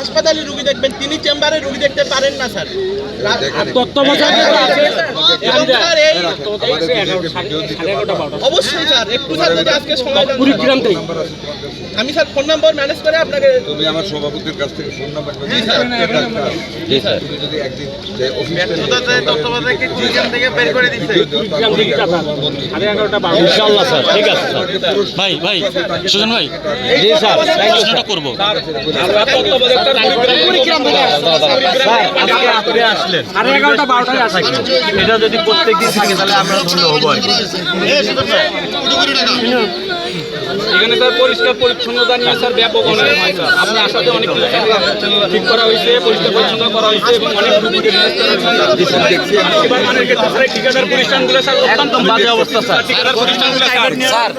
হাসপাতালে রোগী দেখবেন, তিনি চেম্বারে রোগী দেখতে পারেন না স্যার। অবশ্যই স্যার, একটু স্যার যদি আজকে সময় দেন। আমি স্যার ফোন নাম্বার ম্যানেজ করে আপনাকে। তুমি আমার সভাপতির কাছ থেকে ফোন নাম্বার জি স্যার, জি স্যার। তুমি যদি একদিন থেকে বের করে দিচ্ছে। ইনশাআল্লাহ স্যার, ঠিক আছে স্যার। ভাই ভাই সুজন ভাই, জি স্যার, প্রশ্নটা করবো। স্যার আজকে আপনি আসলেন 11:30-12টায় আসলেন, এটা যদি প্রত্যেকদিন থাকে তাহলে আমরা ধন্য হবো আর কি। এখানে স্যার পরিষ্কার পরিচ্ছন্নতা নিয়ে স্যার ব্যাপক অনেক হয় স্যার। আপনি আসাতে অনেক কিছু ঠিক করা হয়েছে, পরিষ্কার পরিচ্ছন্ন করা হয়েছে এবং অনেক রুগীকে এবার মানের ক্ষেত্রে স্যার ঠিকাদার প্রতিষ্ঠানগুলো স্যার অত্যন্ত বাজে অবস্থা স্যার। ঠিকাদার প্রতিষ্ঠানগুলো স্যার